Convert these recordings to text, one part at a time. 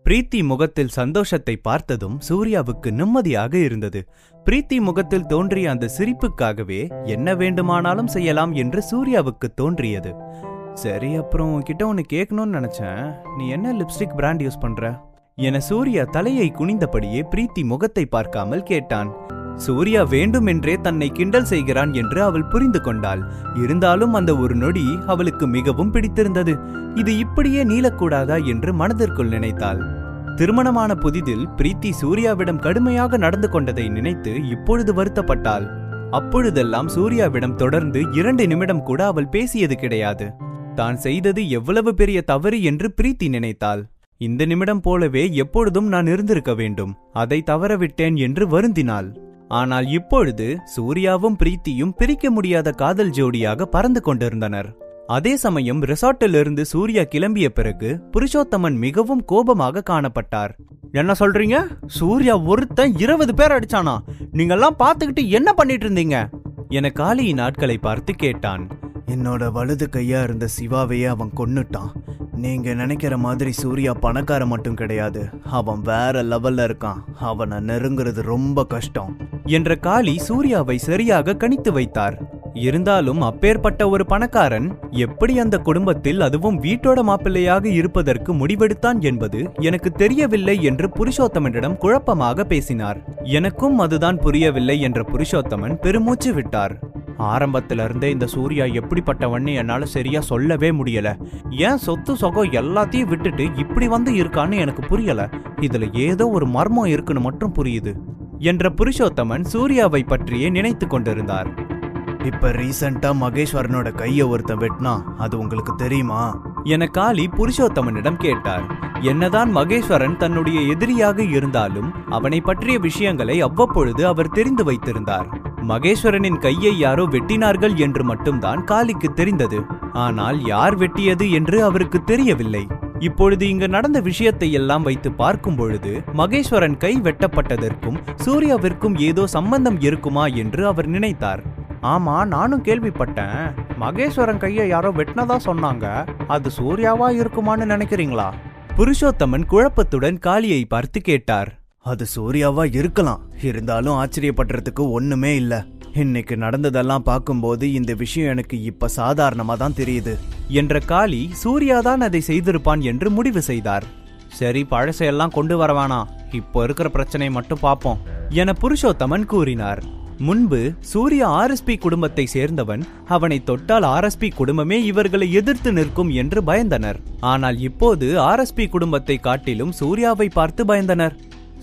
பிரீத்தி முகத்தில் சந்தோஷத்தை பார்த்ததும் சூர்யாவுக்கு நிம்மதியாக இருந்தது. பிரீத்தி முகத்தில் தோன்றிய அந்த சிரிப்புக்காகவே என்ன வேண்டுமானாலும் செய்யலாம் என்று சூர்யாவுக்கு தோன்றியது. சரி, அப்புறம் உன்கிட்ட ஒன்னு கேட்கணும்னு நினைச்சேன். நீ என்ன லிப்ஸ்டிக் பிராண்ட் யூஸ் பண்ற என சூர்யா தலையை குனிந்தபடியே பிரீத்தி முகத்தை பார்க்காமல் கேட்டான். சூர்யா வேண்டுமென்றே தன்னை கிண்டல் செய்கிறான் என்று அவள் புரிந்து கொண்டாள். இருந்தாலும் அந்த ஒரு நொடி அவளுக்கு மிகவும் பிடித்திருந்தது. இது இப்படியே நீளக்கூடாதா என்று மனதிற்குள் நினைத்தாள். திருமணமான புதிதில் பிரீத்தி சூர்யாவிடம் கடுமையாக நடந்து கொண்டதை நினைத்து இப்பொழுது வருத்தப்பட்டாள். அப்பொழுதெல்லாம் சூர்யாவிடம் தொடர்ந்து 2 நிமிடம் கூட அவள் பேசியது கிடையாது. தான் செய்தது எவ்வளவு பெரிய தவறு என்று பிரீத்தி நினைத்தாள். இந்த நிமிடம் போலவே எப்பொழுதும் நான் இருந்திருக்க வேண்டும், அதை தவறவிட்டேன் என்று வருந்தினாள். ஆனால் இப்பொழுது சூர்யாவும் பிரீத்தியும் பிரிக்க முடியாத காதல் ஜோடியாக பறந்து கொண்டிருந்தனர். அதே சமயம் ரிசார்ட்டிலிருந்து சூர்யா கிளம்பிய பிறகு புருஷோத்தமன் மிகவும் கோபமாக காணப்பட்டார். என்ன சொல்றீங்க? சூர்யா ஒருத்தன் 20 பேர் அடிச்சானா? நீங்கெல்லாம் பார்த்துக்கிட்டு என்ன பண்ணிட்டு இருந்தீங்க என காளியின் ஆட்களை பார்த்து கேட்டான். என்னோட வலது கையா இருந்த சிவாவையே அவன் கொன்னுட்டான். நீங்க நினைக்கிற மாதிரி சூர்யா பணக்கார மட்டும் கிடையாது, அவன் வேற லெவல்ல இருக்கான். அவனை நெருங்குறது ரொம்ப கஷ்டம் என்ற காளி சூர்யாவை சரியாக கணித்து வைத்தார். இருந்தாலும் அப்பேற்பட்ட ஒரு பணக்காரன் எப்படி அந்த குடும்பத்தில், அதுவும் வீட்டோட மாப்பிள்ளையாக இருப்பதற்கு முடிவெடுத்தான் என்பது எனக்கு தெரியவில்லை என்று புருஷோத்தமனிடம் குழப்பமாக பேசினார். எனக்கும் அதுதான் புரியவில்லை என்ற புருஷோத்தமன் பெருமூச்சு விட்டார். ஆரம்பத்திலிருந்தே இந்த சூர்யா எப்படிப்பட்டவன்னு என்னால சரியா சொல்லவே முடியல. ஏன் சொத்து சொகம் எல்லாத்தையும் விட்டுட்டு இப்படி வந்து இருக்கான்னு எனக்கு புரியல. இதுல ஏதோ ஒரு மர்மம் இருக்குன்னு மட்டும் புரியுது என்ற புருஷோத்தமன் சூர்யாவை பற்றியே நினைத்து கொண்டிருந்தார். இப்ப ரீசெண்டா மகேஸ்வரனோட கைய ஒருத்தன் வெட்டினா, அது உங்களுக்கு தெரியுமா என காளி புருஷோத்தமனிடம் கேட்டார். என்னதான் மகேஸ்வரன் தன்னுடைய எதிரியாக இருந்தாலும் அவனை பற்றிய விஷயங்களை அவ்வப்பொழுது அவர் தெரிந்து வைத்திருந்தார். மகேஸ்வரனின் கையை யாரோ வெட்டினார்கள் என்று மட்டும்தான் காளிக்கு தெரிந்தது. ஆனால் யார் வெட்டியது என்று அவருக்கு தெரியவில்லை. இப்பொழுது இங்கு நடந்த விஷயத்தை எல்லாம் வைத்து பார்க்கும் பொழுது மகேஸ்வரன் கை வெட்டப்பட்டதற்கும் சூர்யாவிற்கும் ஏதோ சம்பந்தம் இருக்குமா என்று அவர் நினைத்தார். ஆமா, நானும் கேள்விப்பட்டேன். மகேஸ்வரன் கையை யாரோ வெட்டினதா சொன்னாங்க. அது சூர்யாவா இருக்குமான்னு நினைக்கிறீங்களா? புருஷோத்தமன் குழப்பத்துடன் காளியை பார்த்து கேட்டார். அது சூர்யாவா இருக்கலாம், இருந்தாலும் ஆச்சரியப்படுறதுக்கு ஒண்ணுமே இல்ல. இன்னைக்கு நடந்ததெல்லாம் பார்க்கும்போது இந்த விஷயம் எனக்கு இப்ப சாதாரணமா தான் தெரியுது என்ற காளி சூர்யாதான் அதை செய்திருப்பான் என்று முடிவு செய்தார். சரி, பழசையெல்லாம் கொண்டு வரவானா, இப்போ இருக்கிற பிரச்சனையை மட்டும் பார்ப்போம் என புருஷோத்தமன் கூறினார். முன்பு சூர்யா ஆர்எஸ்பி குடும்பத்தை சேர்ந்தவன். அவனை தொட்டால் ஆர்எஸ்பி குடும்பமே இவர்களை எதிர்த்து நிற்கும் என்று பயந்தனர். ஆனால் இப்போது ஆர்எஸ்பி குடும்பத்தை காட்டிலும் சூர்யாவை பார்த்து பயந்தனர்.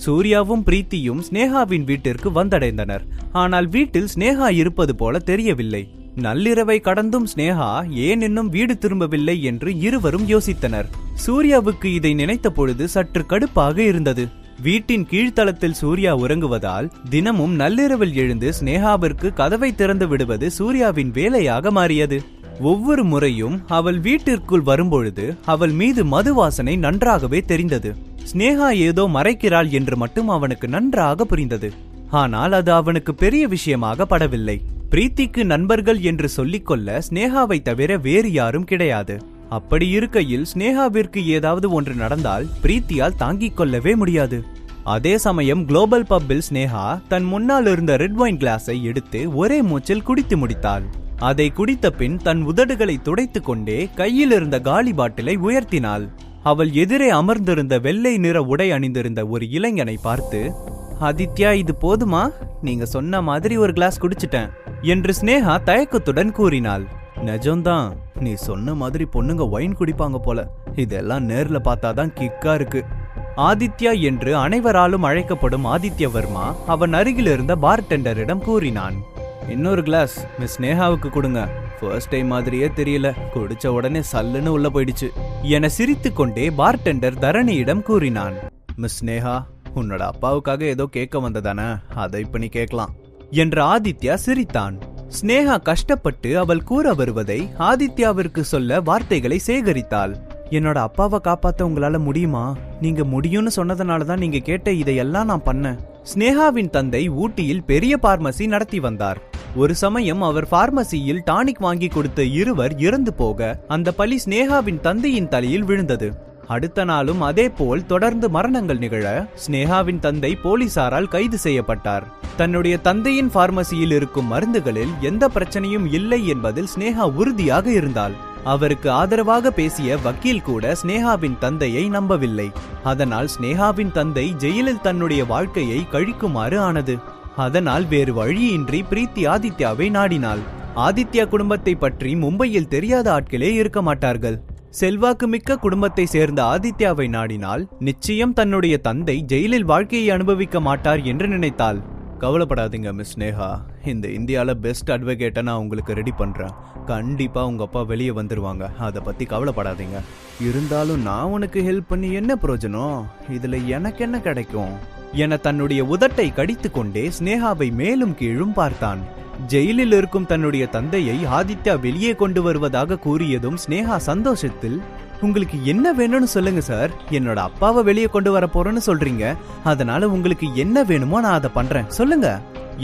சூர்யாவும் பிரீத்தியும் ஸ்னேகாவின் வீட்டிற்கு வந்தடைந்தனர். ஆனால் வீட்டில் ஸ்னேகா இருப்பது போல தெரியவில்லை. நள்ளிரவை கடந்தும் ஸ்னேகா ஏன் இன்னும் வீடு திரும்பவில்லை என்று இருவரும் யோசித்தனர். சூர்யாவுக்கு இதை நினைத்த பொழுது சற்று கடுப்பாக இருந்தது. வீட்டின் கீழ்த்தளத்தில் சூர்யா உறங்குவதால் தினமும் நள்ளிரவில் எழுந்து ஸ்னேகாவிற்கு கதவை திறந்து விடுவது சூர்யாவின் வேலையாக மாறியது. ஒவ்வொரு முறையும் அவள் வீட்டிற்குள் வரும்பொழுது அவள் மீது மது வாசனை நன்றாகவே தெரிந்தது. ஸ்னேகா ஏதோ மறைக்கிறாள் என்று மட்டும் அவனுக்கு நன்றாக புரிந்தது. ஆனால் அது அவனுக்கு பெரிய விஷயமாக படவில்லை. பிரீத்திக்கு நண்பர்கள் என்று சொல்லிக்கொள்ள ஸ்னேகாவை தவிர வேறு யாரும் கிடையாது. அப்படி இருக்கையில் ஸ்னேகாவிற்கு ஏதாவது ஒன்று நடந்தால் பிரீத்தியால் தாங்கிக் கொள்ளவே முடியாது. அதே சமயம் குளோபல் பப்பில் ஸ்னேகா தன் முன்னால் இருந்த ரெட் வைன் கிளாஸை எடுத்து ஒரே மூச்சில் குடித்து முடித்தாள். அதை குடித்த பின் தன் உதடுகளை துடைத்து கொண்டே கையில் இருந்த காலி பாட்டிலை உயர்த்தினாள். அவள் எதிரே அமர்ந்திருந்த வெள்ளை நிற உடை அணிந்திருந்த ஒரு இளைஞனை பார்த்து, ஆதித்யா, இது போதுமா? நீங்க சொன்ன மாதிரி ஒரு கிளாஸ் குடிச்சிட்டேன் என்று ஸ்னேகா தயக்கத்துடன் கூறினாள். நிஜம்தான், நீ சொன்ன மாதிரி பொண்ணுங்க வைன் குடிப்பாங்க போல. இதெல்லாம் நேர்ல பார்த்தாதான் கிக்கா இருக்கு. ஆதித்யா என்று அனைவராலும் அழைக்கப்படும் ஆதித்ய வர்மா அவன் அருகில் இருந்த பார்டெண்டரிடம் கூறினான். இன்னொரு கிளாஸ் மிஸ் ஸ்னேகாவுக்கு கொடுங்க. ஃபர்ஸ்ட் டைம் மாதிரியே தெரியல, குடிச்ச உடனே சல்லுன்னு உள்ள போயிடுச்சு என சிரித்து கொண்டே பார்டெண்டர் தரணியிடம் கூறினான். மிஸ் ஸ்னேகா, உன்னோட அப்பாவுக்காக ஏதோ கேட்க வந்ததானே, அதை இப்ப நீ கேட்கலாம் என்று ஆதித்யா சிரித்தான். ஸ்னேகா கஷ்டப்பட்டு அவள் கூற வருவதை ஆதித்யாவிற்கு சொல்ல வார்த்தைகளை சேகரித்தாள். என்னோட அப்பாவை காப்பாத்த உங்களால முடியுமா? நீங்க முடியும்னு சொன்னதுனாலதான் நீங்க கேட்ட இதையெல்லாம் நான் பண்ணேன். ஸ்னேகாவின் தந்தை ஊட்டியில் பெரிய பார்மசி நடத்தி வந்தார். ஒரு சமயம் அவர் பார்மசியில் டானிக் வாங்கி கொடுத்த இருவர் இறந்து போக அந்த பழி ஸ்னேகாவின் தந்தையின் தலையில் விழுந்தது. அடுத்த நாளும் அதே போல் தொடர்ந்து மரணங்கள் நிகழ ஸ்னேகாவின் தந்தை போலீசாரால் கைது செய்யப்பட்டார். தன்னுடைய தந்தையின் பார்மசியில் இருக்கும் மருந்துகளில் எந்த பிரச்சனையும் இல்லை என்பதில் ஸ்னேகா உறுதியாக இருந்தாள். அவருக்கு ஆதரவாக பேசிய வக்கீல் கூட ஸ்னேகாவின் தந்தையை நம்பவில்லை. அதனால் ஸ்னேகாவின் தந்தை ஜெயிலில் தன்னுடைய வாழ்க்கையை கழிக்குமாறு ஆனது. அதனால் வேறு வழியின்றி பிரீத்தி ஆதித்யாவை நாடினாள். ஆதித்யா குடும்பத்தை பற்றி மும்பையில் தெரியாத ஆட்களே இருக்க மாட்டார்கள். செல்வாக்கு மிக்க குடும்பத்தை சேர்ந்த ஆதித்யாவை நாடினால் நிச்சயம் தன்னுடைய தந்தை ஜெயிலில் வாழ்க்கையை அனுபவிக்க மாட்டார் என்று நினைத்தாள். கவலைப்படாதீங்க மிஸ் ஸ்னேகா, இந்த இந்தியால பெஸ்ட் அட்வொகேட்டை நான் உங்களுக்கு ரெடி பண்றேன். கண்டிப்பா உங்க அப்பா வெளியே வந்துருவாங்க, அதை பத்தி கவலைப்படாதீங்க. இருந்தாலும் நான் உனக்கு ஹெல்ப் பண்ணி என்ன பிரயோஜனம்? இதுல எனக்கு என்ன கிடைக்கும் என தன்னுடைய உதட்டை கடித்து கொண்டே ஸ்னேகாவை மேலும் கீழும் பார்த்தான். ஜெயிலில் இருக்கும் தன்னுடைய தந்தையை ஆதித்யா வெளியே கொண்டு வருவதாக கூறியதும் ஸ்னேகா சந்தோஷத்தில், உங்களுக்கு என்ன வேணும்னு சொல்லுங்க சார், என்னோட அப்பாவை வெளியே கொண்டு வர போறேன்னு சொல்றீங்க, அதனால உங்களுக்கு என்ன வேணுமோ நான் அதை பண்றேன், சொல்லுங்க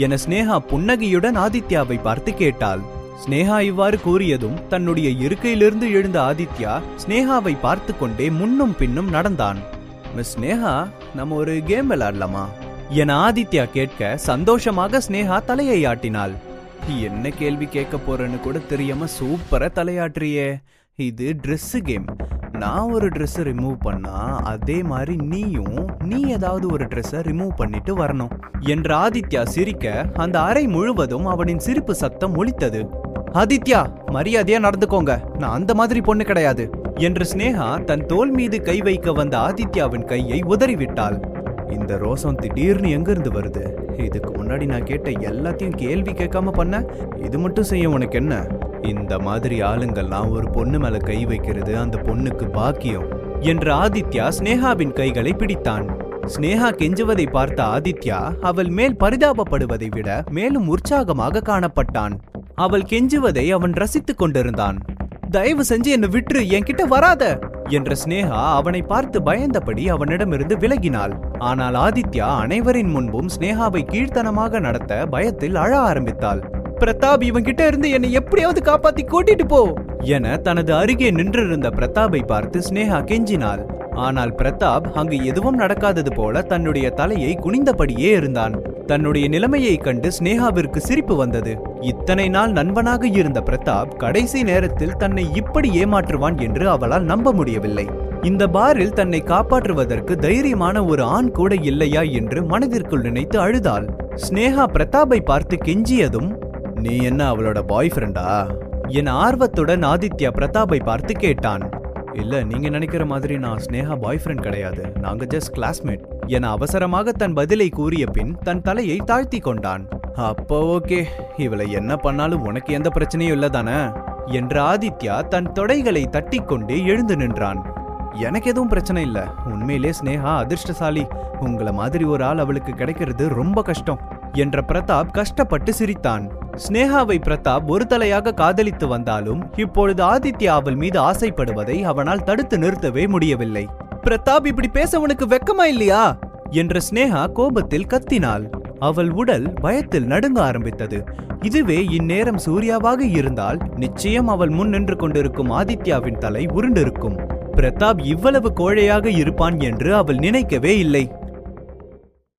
என ஸ்னேகா புன்னகையுடன் ஆதித்யாவை பார்த்து கேட்டாள். ஸ்னேகா இவ்வாறு கூறியதும் தன்னுடைய இருக்கையிலிருந்து எழுந்த ஆதித்யா ஸ்னேகாவை பார்த்து கொண்டே முன்னும் பின்னும் நடந்தான். மிஸ் ஸ்னேகா, நம்ம ஒரு கேம் விளையாடலாமா என ஆதித்யா கேட்க சந்தோஷமாக ஸ்னேகா தலையை ஆட்டினாள். என்ன கேள்வி கேட்க போறேன்னு கூட தெரியாம சூப்பரா தலையாட்டுறியே. இது ட்ரெஸ் கேம். நான் ஒரு ட்ரெஸ் ரிமூவ் பண்ணா அதே மாதிரி நீ ஏதாவது ஒரு ட்ரெஸ்ஸை ரிமூவ் பண்ணிட்டு வரணும் என்ற ஆதித்யா சிரிக்க அந்த அறை முழுவதும் அவனின் சிரிப்பு சத்தம் ஒலித்தது. ஆதித்யா, மரியாதையா நடந்துக்கோங்க, நான் அந்த மாதிரி பொண்ணு கிடையாது என்று ஸ்னேகா தன் தோள் மீது கை வைக்க வந்த ஆதித்யாவின் கையை உதறிவிட்டாள். இந்த ரோசம் திடீர்னு எங்க இருந்து வருது? இதுக்கு முன்னாடி நான் கேட்ட எல்லாத்தையும் கேள்வி கேட்காம பண்ண, இது மட்டும் செய்ய உனக்கு என்ன? இந்த மாதிரி ஆளுங்கள்லாம் ஒரு பொண்ணு மேல கை வைக்கிறது அந்த பொண்ணுக்கு பாக்கியம் என்று ஆதித்யா ஸ்னேகாவின் கைகளை பிடித்தான். ஸ்னேகா கெஞ்சுவதை பார்த்த ஆதித்யா அவள் மேல் பரிதாபப்படுவதை விட மேலும் உற்சாகமாக காணப்பட்டான். அவள் கெஞ்சுவதை அவன் ரசித்துக் கொண்டிருந்தான். தயவு செஞ்சு என்ன விட்டுரு, என்கிட்ட வராத என்ற ஸ்னேகா அவனை பார்த்து பயந்தபடி அவனிடமிருந்து விலகினாள். ஆனால் ஆதித்யா அனைவரின் முன்பும் ஸ்னேகாவை கீழ்த்தனமாக நடத்த பயத்தில் அழ ஆரம்பித்தாள். பிரதாப், இவன்கிட்ட இருந்து என்னை எப்படியாவது காப்பாத்தி கூட்டிட்டு போ என தனது அருகே நின்றிருந்த பிரதாபை பார்த்து ஸ்னேகா கெஞ்சினாள். ஆனால் பிரதாப் அங்கு எதுவும் நடக்காதது போல தன்னுடைய தலையை குனிந்தபடியே இருந்தான். தன்னுடைய நிலைமையை கண்டு ஸ்னேகாவிற்கு சிரிப்பு வந்தது. இத்தனை நாள் நண்பனாக இருந்த பிரதாப் கடைசி நேரத்தில் தன்னை இப்படி ஏமாற்றுவான் என்று அவளால் நம்ப முடியவில்லை. இந்த பாரில் தன்னை காப்பாற்றுவதற்கு தைரியமான ஒரு ஆண் கூட இல்லையா என்று மனதிற்குள் நினைத்து அழுதாள். ஸ்னேகா பிரதாபை பார்த்து கெஞ்சியதும், நீ என்ன அவளோட பாய் ஃப்ரெண்டா என ஆர்வத்துடன் ஆதித்யா பிரதாபை பார்த்து கேட்டான். இல்ல, நீங்க நினைக்கிற மாதிரி நான் ஸ்னேகா பாய் ஃப்ரெண்ட் கிடையாது, நாங்க ஜஸ்ட் கிளாஸ்மேட் என அவசரமாக தன் பதிலை கூறிய பின் தன் தலையை தாழ்த்தி கொண்டான். அப்போ ஓகே, இவளை என்ன பண்ணாலும் உனக்கு எந்த பிரச்சனையும் இல்லதானே என்ற ஆதித்யா தன் தொடைகளை தட்டி கொண்டே எழுந்து நின்றான். எனக்கு எதுவும் பிரச்சனை இல்ல, உண்மையிலே ஸ்னேகா அதிர்ஷ்டசாலி, உங்களை மாதிரி ஒரு ஆள் அவளுக்கு கிடைக்கிறது ரொம்ப கஷ்டம் என்ற பிரதாப் கஷ்டப்பட்டு சிரித்தான். ஸ்னேகாவை பிரதாப் ஒரு தலையாக காதலித்து வந்தாலும் இப்பொழுது ஆதித்யா அவள் மீது ஆசைப்படுவதை அவனால் தடுத்து நிறுத்தவே முடியவில்லை. பிரதாப், இப்படி பேச உனக்கு வெக்கமா இல்லையா என்ற ஸ்னேகா கோபத்தில் கத்தினாள். அவள் உடல் பயத்தில் நடுங்க ஆரம்பித்தது. இதுவே இந்நேரம் சூர்யாவாக இருந்தால் நிச்சயம் அவள் முன் நின்று கொண்டிருக்கும் ஆதித்யாவின் தலை உருண்டிருக்கும். பிரதாப் இவ்வளவு கோழையாக இருப்பான் என்று அவள் நினைக்கவே இல்லை.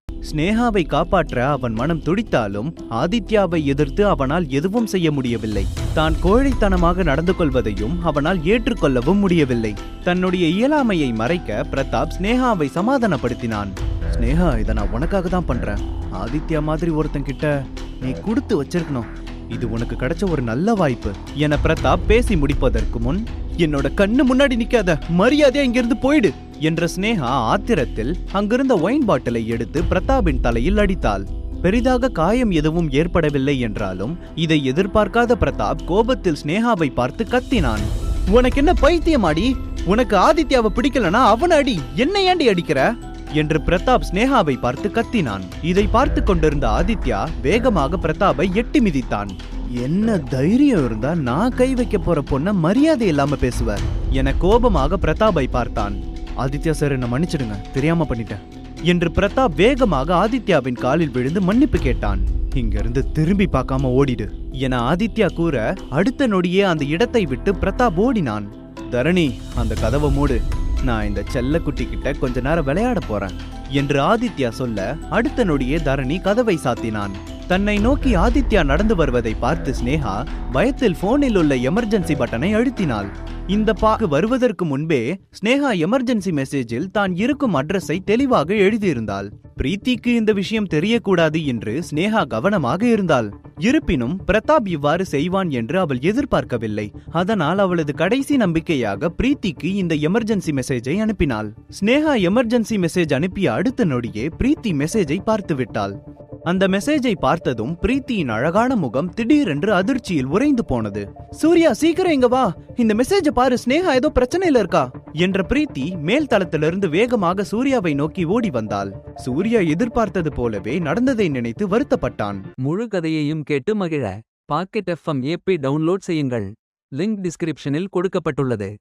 ஸ்னேகாவை காப்பாற்ற அவன் மனம் துடித்தாலும் ஆதித்யாவை எதிர்த்து அவனால் எதுவும் செய்ய முடியவில்லை. தான் கோழைத்தனமாக நடந்து கொள்வதையும் அவனால் ஏற்றுக்கொள்ளவும் முடியவில்லை. தன்னுடைய இயலாமையை மறைக்க பிரதாப் ஸ்னேகாவை சமாதானப்படுத்தினான். ஸ்னேகா, இதை நான் உனக்காக தான் பண்றேன். ஆதித்யா மாதிரி ஒருத்தன் கிட்ட நீ கொடுத்து வச்சிருக்கணும். இது உனக்கு கிடைச்ச ஒரு நல்ல வாய்ப்பு என பிரதாப் பேசி முடிப்பதற்கு முன், என்னோட கண்ணு முன்னாடி நிக்காத, மரியாதையா இங்கிருந்து போயிடு என்ற ஸ்னேகா ஆத்திரத்தில் அங்கிருந்த ஒயின் பாட்டிலை எடுத்து பிரதாபின் தலையில் அடித்தாள். பெரிதாக காயம் எதுவும் ஏற்படவில்லை என்றாலும் இதை எதிர்பார்க்காத பிரதாப் கோபத்தில் ஸ்னேகாவை பார்த்து கத்தினான். உனக்கு என்ன பைத்தியமாடி? உனக்கு ஆதித்யாவை பிடிக்கலனா அவன் அடி, என்னை ஏண்டி அடிக்கிற என்று பிரதாப் ஸ்னேகாவை பார்த்து கத்தினான். இதை பார்த்து கொண்டிருந்த ஆதித்யா வேகமாக பிரதாபை எட்டி மிதித்தான். என்ன தைரியம் இருந்தா நான் கை வைக்க போற பொண்ண மரியாதை இல்லாம பேசுவார் என கோபமாக பிரதாபை பார்த்தான். ஆதித்யா சார், என்ன மன்னிச்சிடுங்க, தெரியாம பண்ணிட்டேன் என்று பிரதாப் வேகமாக ஆதித்யாவின் காலில் விழுந்து மன்னிப்பு கேட்டான். இங்கிருந்து திரும்பி பார்க்காம ஓடிடு என ஆதித்யா கூற அடுத்த நொடியே அந்த இடத்தை விட்டு பிரதாப் ஓடினான். தரணி, அந்த கதவை மூடு நான் இந்த செல்லக்குட்டி கிட்ட கொஞ்ச நேரம் விளையாட போறேன் என்று ஆதித்யா சொல்ல அடுத்த நொடியே தரணி கதவை சாத்தினான். தன்னை நோக்கி ஆதித்யா நடந்து வருவதை பார்த்து ஸ்னேகா பயத்தில் போனில் உள்ள எமர்ஜென்சி பட்டனை அழுத்தினாள். இந்த பாக்கு வருவதற்கு முன்பே ஸ்னேகா எமர்ஜென்சி மெசேஜில் தான் இருக்கும் அட்ரஸை தெளிவாக எழுதியிருந்தாள். பிரீத்திக்கு இந்த விஷயம் தெரியக்கூடாது என்று ஸ்னேகா கவனமாக இருந்தாள். இருப்பினும் பிரதாப் இவ்வாறு செய்வான் என்று அவள் எதிர்பார்க்கவில்லை. அதனால் அவளது கடைசி நம்பிக்கையாக பிரீத்திக்கு இந்த எமர்ஜென்சி மெசேஜை அனுப்பினாள். ஸ்னேகா எமர்ஜென்சி மெசேஜ் அனுப்பிய அடுத்த நொடியே பிரீத்தி மெசேஜை பார்த்து விட்டாள். அந்த மெசேஜை பார்த்ததும் பிரீத்தியின் அழகான முகம் திடீரென்று அதிர்ச்சியில் உறைந்து போனது. சூர்யா, சீக்கிரம் இங்க வா, இந்த மெசேஜை பாரு, ஸ்னேகா ஏதோ பிரச்சனையில இருக்கா என்ற பிரீத்தி மேல் தளத்திலிருந்து வேகமாக சூர்யாவை நோக்கி ஓடி வந்தாள். சூர்யா எதிர்பார்த்தது போலவே நடந்ததை நினைத்து வருத்தப்பட்டான். முழு கதையையும் கேட்டு மகிழ பாக்கெட் FM ஏப்பை டவுன்லோட் செய்யுங்கள். லிங்க் டிஸ்கிரிப்ஷனில் கொடுக்கப்பட்டுள்ளது.